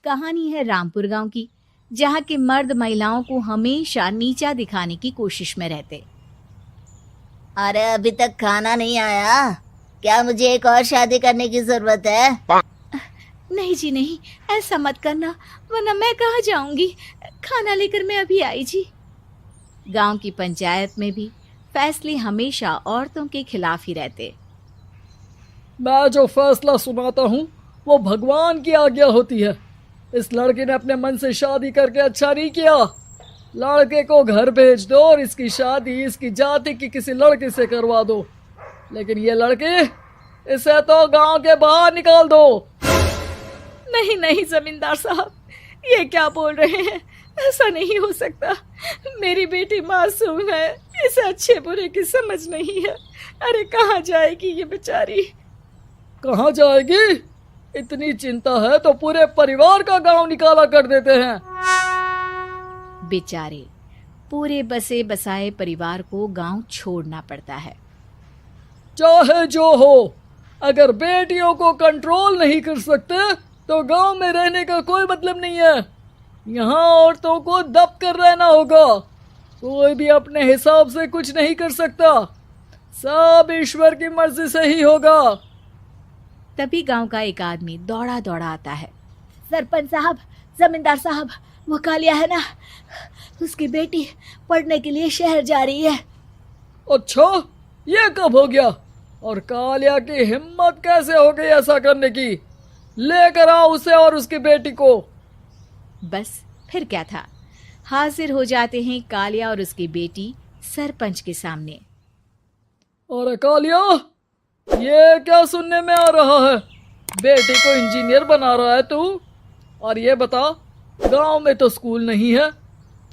कहानी है रामपुर गांव की, जहां के मर्द महिलाओं को हमेशा नीचा दिखाने की कोशिश में रहते। अरे अभी तक खाना नहीं आया, क्या मुझे एक और शादी करने की जरूरत है? नहीं जी नहीं, ऐसा मत करना, वरना मैं कहाँ जाऊंगी। खाना लेकर मैं अभी आई जी। गांव की पंचायत में भी फैसले हमेशा औरतों के खिलाफ ही रहते। मैं जो फैसला सुनाता हूँ वो भगवान की आज्ञा होती है। इस लड़के ने अपने मन से शादी करके अच्छा नहीं किया। लड़के को घर भेज दो और इसकी शादी इसकी जाति की किसी लड़के से करवा दो, लेकिन ये लड़के, इसे तो गांव के बाहर निकाल दो। नहीं नहीं जमींदार साहब, ये क्या बोल रहे हैं? ऐसा नहीं हो सकता। मेरी बेटी मासूम है, इसे अच्छे बुरे की समझ नहीं है। अरे कहाँ जाएगी ये बेचारी? कहाँ जाएगी? इतनी चिंता है तो पूरे परिवार का गांव निकाला कर देते हैं। बेचारे पूरे बसे बसाए परिवार को गांव छोड़ना पड़ता है। चाहे जो हो, अगर बेटियों को कंट्रोल नहीं कर सकते तो गांव में रहने का कोई मतलब नहीं है। यहाँ औरतों को दब कर रहना होगा। कोई भी अपने हिसाब से कुछ नहीं कर सकता, सब ईश्वर की मर्जी से ही होगा। तभी गांव का एक आदमी दौड़ा दौड़ा आता है। सरपंच साहब, जमींदार साहब, वो कालिया है ना, उसकी बेटी पढ़ने के लिए शहर जा रही है। अच्छा, ये कब हो गया? और कालिया की हिम्मत कैसे हो गई ऐसा करने की? लेकर आओ उसे और उसकी बेटी को। बस फिर क्या था, हाजिर हो जाते हैं कालिया और उसकी बेटी सरपंच के सामने। और कालिया, ये क्या सुनने में आ रहा है? बेटी को इंजीनियर बना रहा है तू? और ये बता, गांव में तो स्कूल नहीं है,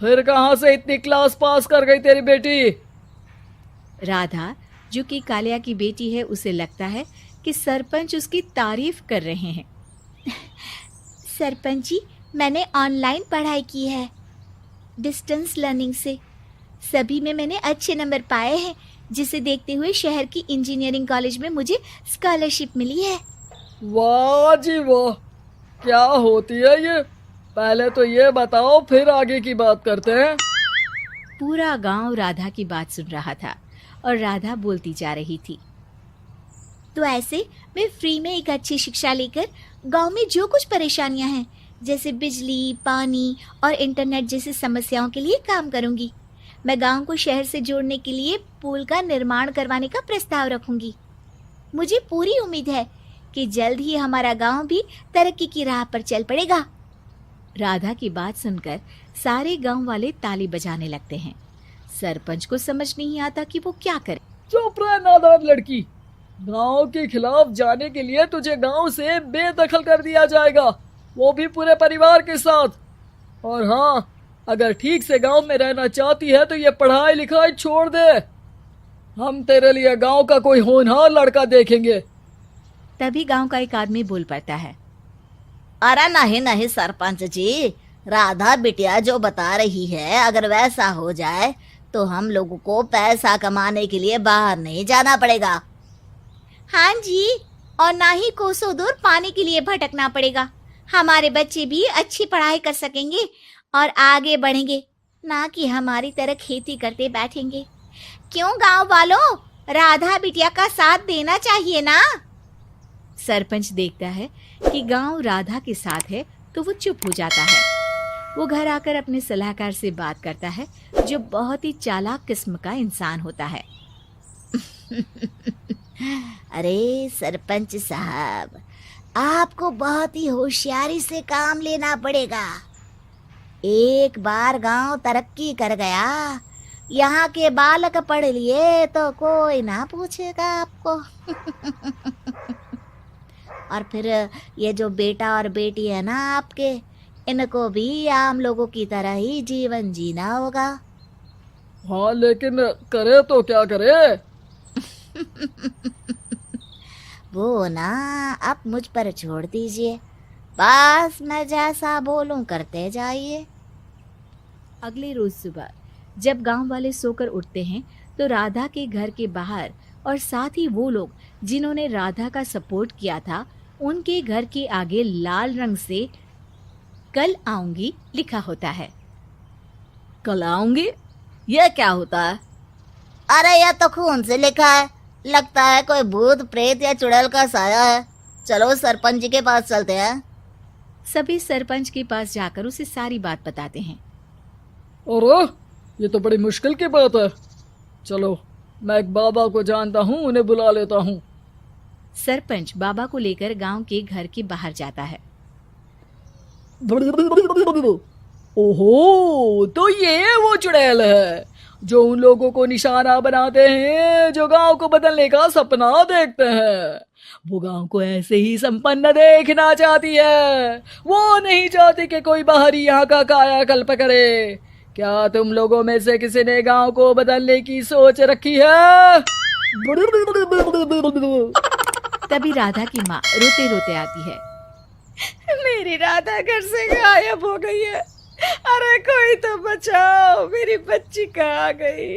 फिर कहां से इतनी क्लास पास कर गई तेरी बेटी? राधा, जो कि कालिया की बेटी है, उसे लगता है कि सरपंच उसकी तारीफ कर रहे हैं। सरपंच जी, मैंने ऑनलाइन पढ़ाई की है, डिस्टेंस लर्निंग से। सभी में मैंने अच्छे नंबर पाए हैं, जिसे देखते हुए शहर की इंजीनियरिंग कॉलेज में मुझे स्कॉलरशिप मिली है। वाह जी वाह, क्या होती है ये? पहले तो ये बताओ, फिर आगे की बात करते हैं। पूरा गांव राधा की बात सुन रहा था और राधा बोलती जा रही थी। तो ऐसे मैं फ्री में एक अच्छी शिक्षा लेकर गांव में जो कुछ परेशानियां हैं, जैसे बिजली, पानी और इंटरनेट जैसी समस्याओं के लिए काम करूंगी। मैं गांव को शहर से जोड़ने के लिए पुल का निर्माण करवाने का प्रस्ताव रखूंगी। मुझे पूरी उम्मीद है कि जल्द ही हमारा गांव भी तरक्की की राह पर चल पड़ेगा। राधा की बात सुनकर सारे गांव वाले ताली बजाने लगते हैं। सरपंच को समझ नहीं आता कि वो क्या करे। चुप रह नादान लड़की, गांव के खिलाफ जाने के लिए तुझे गांव से बेदखल कर दिया जाएगा, वो भी पूरे परिवार के साथ। और हाँ, अगर ठीक से गांव में रहना चाहती है तो ये पढ़ाई लिखाई छोड़ दे। हम तेरे लिए गांव का कोई होनहार लड़का देखेंगे। तभी गांव का एक आदमी बोल पड़ता है। अरे नहीं नहीं सरपंच जी, राधा बिटिया जो बता रही है, अगर वैसा हो जाए तो हम लोगों को पैसा कमाने के लिए बाहर नहीं जाना पड़ेगा। हाँ जी, और ना ही कोसों दूर पानी के लिए भटकना पड़ेगा। हमारे बच्चे भी अच्छी पढ़ाई कर सकेंगे और आगे बढ़ेंगे, ना कि हमारी तरह खेती करते बैठेंगे। क्यों गांव वालों, राधा बिटिया का साथ देना चाहिए ना। सरपंच देखता है कि गांव राधा के साथ है तो वो चुप हो जाता है। वो घर आकर अपने सलाहकार से बात करता है, जो बहुत ही चालाक किस्म का इंसान होता है। अरे सरपंच साहब, आपको बहुत ही होशियारी से काम लेना पड़ेगा। एक बार गांव तरक्की कर गया, यहाँ के बालक पढ़ लिए तो कोई ना पूछेगा आपको। और फिर ये जो बेटा और बेटी है ना आपके, इनको भी आम लोगों की तरह ही जीवन जीना होगा। हाँ, लेकिन करे तो क्या करे? वो ना आप मुझ पर छोड़ दीजिए, बस मैं जैसा बोलूं करते जाइए। अगले रोज सुबह जब गांव वाले सोकर उठते हैं तो राधा के घर के बाहर और साथ ही वो लोग जिन्होंने राधा का सपोर्ट किया था, उनके घर के आगे लाल रंग से कल आऊंगी लिखा होता है। कल आऊंगी? यह क्या होता है? अरे यह तो खून से लिखा है, लगता है कोई भूत प्रेत या चुड़ैल का साया है। चलो सरपंच जी के पास चलते हैं। सभी सरपंच के पास जाकर उसे सारी बात बताते हैं। अरे ये तो बड़ी मुश्किल की बात है। चलो मैं एक बाबा को जानता हूँ, उन्हें बुला लेता हूँ। सरपंच बाबा को लेकर गांव के घर के बाहर जाता है। ओहो, तो ये वो चुड़ैल है जो उन लोगों को निशाना बनाते हैं जो गांव को बदलने का सपना देखते हैं। वो गांव को ऐसे ही संपन्न देखना चाहती है। वो नहीं चाहती कि कोई बाहरी यहाँ का कायाकल्प करे। क्या तुम लोगों में से किसी ने गांव को बदलने की सोच रखी है? तभी राधा की माँ रोते रोते आती है। मेरी राधा घर से गायब हो गई है। अरे कोई तो बचाओ, मेरी बच्ची कहाँ गई?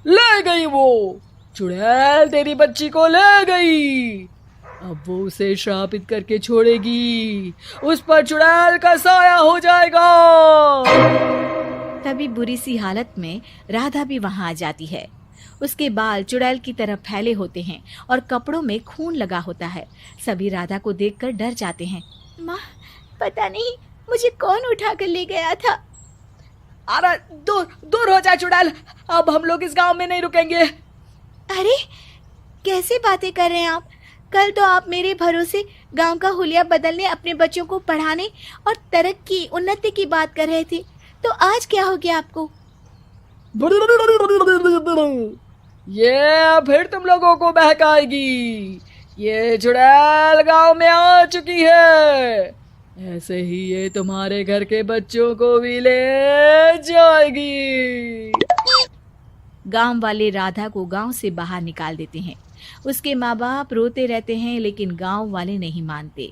ले गई वो चुड़ैल, तेरी बच्ची को ले गई। अब वो उसे श्रापित करके छोड़ेगी, उस पर चुड़ैल का साया हो जाएगा। तभी बुरी सी हालत में राधा भी वहां आ जाती है। उसके बाल चुड़ैल की तरह फैले होते हैं और कपड़ों में खून लगा होता है। सभी राधा को देखकर डर जाते हैं। माँ, पता नहीं मुझे कौन उठा कर ले गया था। अरे दूर दूर हो जा चुड़ैल, अब हम लोग इस गांव में नहीं रुकेंगे। अरे कैसी बातें कर रहे हैं आप? कल तो आप मेरे भरोसे गांव का हुलिया बदलने, अपने बच्चों को पढ़ाने और तरक्की उन्नति की बात कर रहे थे, तो आज क्या हो गया आपको? ये फिर तुम लोगों को बहकाएगी। ये चुड़ैल गांव में आ चुकी है, ऐसे ही ये तुम्हारे घर के बच्चों को भी ले जाएगी। गांव वाले राधा को गांव से बाहर निकाल देते हैं। उसके माँ बाप रोते रहते हैं, लेकिन गांव वाले नहीं मानते।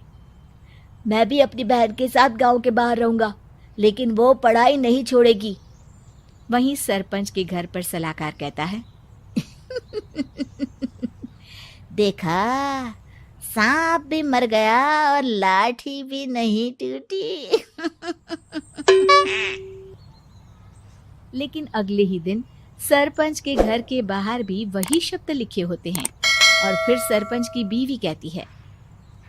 मैं भी अपनी बहन के साथ गांव के बाहर रहूंगा, लेकिन वो पढ़ाई नहीं छोड़ेगी। वहीं सरपंच के घर पर सलाहकार कहता है। देखा, सांप भी मर गया और लाठी भी नहीं टूटी। लेकिन अगले ही दिन सरपंच के घर के बाहर भी वही शब्द लिखे होते हैं और फिर सरपंच की बीवी कहती है,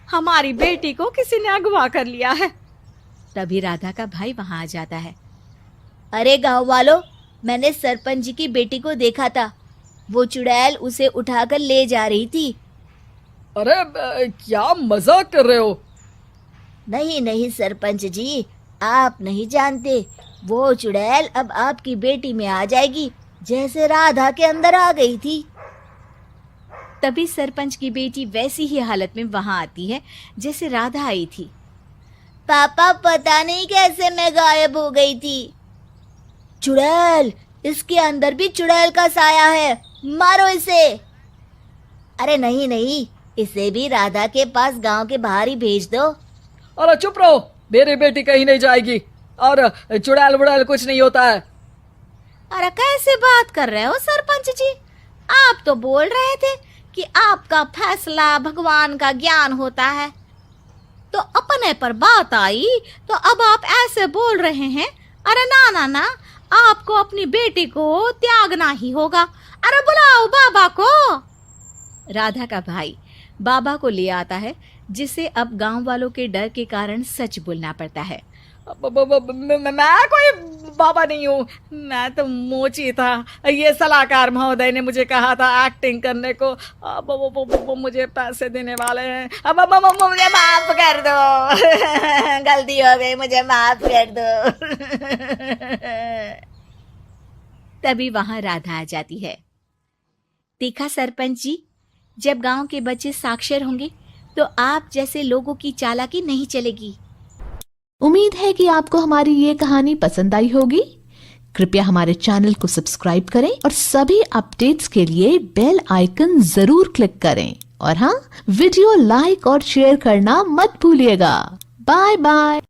हमारी बेटी को किसी ने अगवा कर लिया है। तभी राधा का भाई वहां आ जाता है। अरे गांव वालों, मैंने सरपंच जी की बेटी को देखा था। वो चुड़ैल उसे उठाकर ले जा रही थी। अरे क्या मजाक कर रहे हो? नहीं नहीं सरपंच जी, आप नहीं जानते। वो चुड़ैल अब आपकी बेटी में आ जाएगी, जैसे राधा के अंदर आ गई थी। तभी सरपंच की बेटी वैसी ही हालत में वहां आती है जैसे राधा आई थी। पापा, पता नहीं कैसे मैं गायब हो गई थी। चुड़ैल, इसके अंदर भी चुड़ैल का साया है, मारो इसे। अरे नहीं नहीं, इसे भी राधा के पास गांव के बाहर ही भेज दो। अरे चुप रहो, मेरी बेटी कहीं नहीं जाएगी और चुड़ैल वुड़ैल कुछ नहीं होता है। अरे कैसे बात कर रहे हो सरपंच जी? आप तो बोल रहे थे कि आपका फैसला भगवान का ज्ञान होता है, तो अपने पर बात आई तो अब आप ऐसे बोल रहे हैं। अरे ना ना ना, आपको अपनी बेटी को त्यागना ही होगा। अरे बुलाओ बाबा को। राधा का भाई बाबा को ले आता है, जिसे अब गांव वालों के डर के कारण सच बोलना पड़ता है। मैं कोई बाबा नहीं हूँ, मैं तो मोची था। ये सलाहकार महोदय ने मुझे कहा था एक्टिंग करने को। अब वो मुझे पैसे देने वाले हैं। अब मुझे माफ कर दो। गलती हो गई, मुझे माफ कर दो। तभी वहां राधा आ जाती है। देखा सरपंच जी, जब गांव के बच्चे साक्षर होंगे तो आप जैसे लोगों की चालाकी नहीं चलेगी। उम्मीद है कि आपको हमारी ये कहानी पसंद आई होगी। कृपया हमारे चैनल को सब्सक्राइब करें और सभी अपडेट्स के लिए बेल आइकन जरूर क्लिक करें। और हाँ, वीडियो लाइक और शेयर करना मत भूलिएगा। Bye bye.